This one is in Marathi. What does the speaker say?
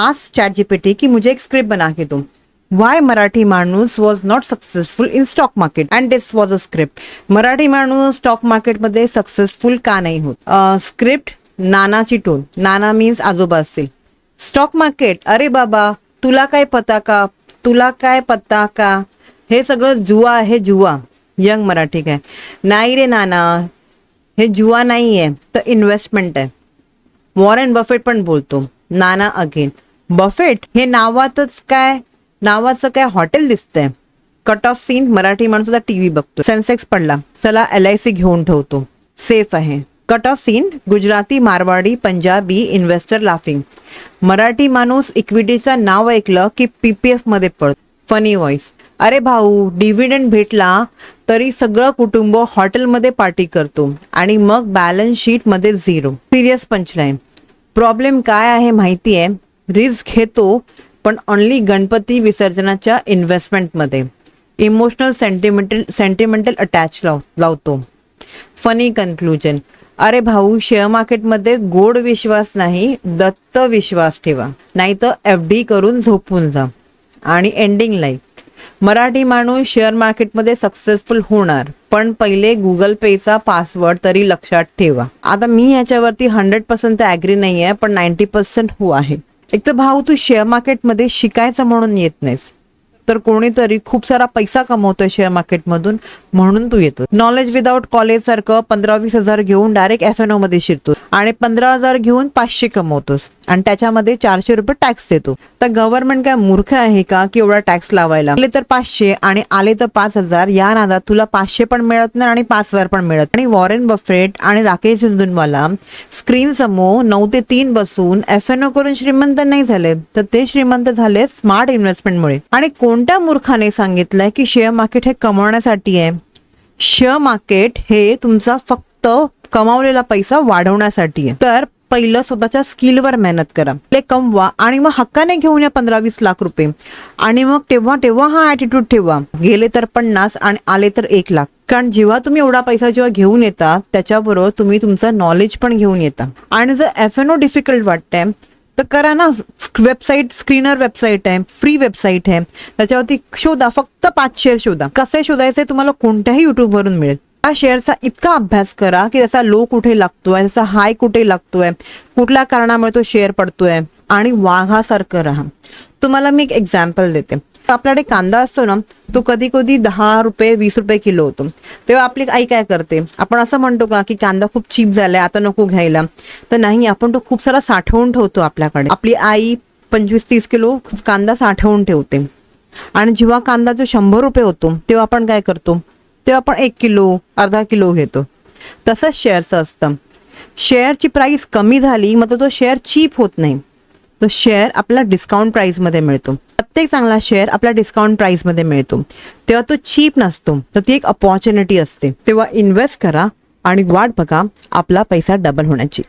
आस्क ChatGPT कि मुझे एक स्क्रिप्ट बना के दो. Why मराठी माणूस was not successful in stock market and this was a script. Marathi माणूस स्टॉक मार्केटमध्ये सक्सेसफुल का नाही होत. स्क्रिप्ट नानाची टोन. नाना मीन्स आजोबा असतील. स्टॉक मार्केट, अरे बाबा तुला काय पता का, तुला काय पत्ता का, हे सगळं जुआ आहे जुआ. यंग मराठी काय, नाही रे नाना हे जुआ नाही आहे तर इन्व्हेस्टमेंट आहे. वॉरेन बफेट पण बोलतो. नाना अगेन, बफेट हे नावातच काय, नावाचं काय हॉटेल दिसतंय. कट ऑफ सीन, मराठी माणूस सुद्धा टीव्ही बघतो. सेन्सेक्स पडला, चला LIC घेऊन ठेवतो, सेफ आहे. Cut off scene, Gujarati, Marwari, Punjabi investor laughing. Marathi माणूस इक्विटीचं नाव ऐकलं की PPF मध्ये पडतो. फनी व्हॉइस, अरे भाऊ डिव्हिडंड भेटला तरी सगळं कुटुंब हॉटेलमध्ये पार्टी करतो आणि मग बॅलन्स शीट मध्ये झिरो. सिरियस पंचलाईन, प्रॉब्लेम काय आहे माहिती आहे, रिस्क घेतो पण ओनली गणपती विसर्जनाच्या इन्व्हेस्टमेंटमध्ये. इमोशनल सेंटिमेंटल अटॅच लावतो. फनी कन्क्लुजन, अरे भाऊ शेअर मार्केटमध्ये गोड विश्वास नाही, दत्त विश्वास ठेवा, नाही तर FD करून झोपून जा. आणि एंडिंग लाईफ, मराठी माणूस शेअर मार्केटमध्ये सक्सेसफुल होणार पण पहिले गुगल पेचा पासवर्ड तरी लक्षात ठेवा. आता मी ह्याच्यावरती 100% ॲग्री नाही आहे पण 90% हो आहे. एक तर भाऊ तू शेअर मार्केटमध्ये शिकायचं म्हणून येत नाहीस, तर कोणीतरी खूप सारा पैसा कमवतोय शेअर मार्केटमधून म्हणून तू येतो. नॉलेज विदाउट कॉलेज सारखं 15-20 हजार घेऊन डायरेक्ट FNO मध्ये शिरतो आणि 15,000 घेऊन 500 कमवतोस आणि त्याच्यामध्ये 400 रुपये टॅक्स देतो. तर गव्हर्नमेंट काय मूर्ख आहे का की एवढा टॅक्स लावायला. आले तर 500 आणि आले तर 5,000. या नादात तुला 500 पण मिळत नाही आणि 5,000 पण मिळत. आणि वॉरेन बफेट आणि राकेश झुनझुनवाला स्क्रीन समोर 9 ते 3 बसून FNO करून श्रीमंत नाही झाले, तर ते श्रीमंत झाले स्मार्ट इन्व्हेस्टमेंटमुळे. आणि कोणत्या मूर्खाने सांगितलंय की शेअर मार्केट हे कमवण्यासाठी आहे. शेअर मार्केट हे तुमचा फक्त कमावलेला पैसा वाढवण्यासाठी आहे. तर पहिलं स्वतःच्या स्किलवर मेहनत करा, ते कमवा आणि मग हक्काने घेऊन या 15-20 लाख रुपये. आणि मग तेव्हा हा ॲटिट्यूड ठेवा, गेले तर 50 आणि आले तर 1 लाख. कारण जेव्हा तुम्ही एवढा पैसा जेव्हा घेऊन येता त्याच्याबरोबर तुम्ही तुमचं नॉलेज पण घेऊन येता. आणि जर FNO डिफिकल्ट वाटतंय तर करा ना, वेबसाईट स्क्रीनर वेबसाईट आहे, फ्री वेबसाईट आहे, त्याच्यावरती शोधा, फक्त 5 शेअर शोधा. कसे शोधायचे तुम्हाला कोणत्याही युट्यूबवरून मिळेल. त्या शेअरचा इतका अभ्यास करा की त्याचा लो कुठे लागतोय, त्याचा हाय कुठे लागतोय, कुठल्या कारणामुळे तो शेअर पडतोय आणि वाघासारखं राहा. तुम्हाला मी एक एक्झाम्पल देते. आपल्याकडे कांदा असतो ना, तो कधी कधी 10 रुपये 20 रुपये किलो होतो. तेव्हा आपली आई काय करते, आपण असं म्हणतो का की कांदा खूप चीप झालाय आता नको घ्यायला, तर नाही, आपण तो खूप सारा साठवून ठेवतो आपल्याकडे. आपली आई 25-30 किलो कांदा साठवून ठेवते आणि जेव्हा कांदा जो 100 रुपये होतो तेव्हा आपण काय करतो, तेव्हा आपण 1 किलो अर्धा किलो घेतो. तसंच शेअरचं असतं. शेअरची प्राइस कमी झाली मग तो शेअर चीप होत नाही, तो शेअर आपला डिस्काउंट प्राइसमध्ये मिळतो. प्रत्येक चांगला शेअर आपल्या डिस्काउंट प्राइसमध्ये मिळतो, तेव्हा तो चीप नसतो, तर ती एक अपॉर्च्युनिटी असते. तेव्हा इन्व्हेस्ट करा आणि वाट बघा आपला पैसा डबल होण्याची.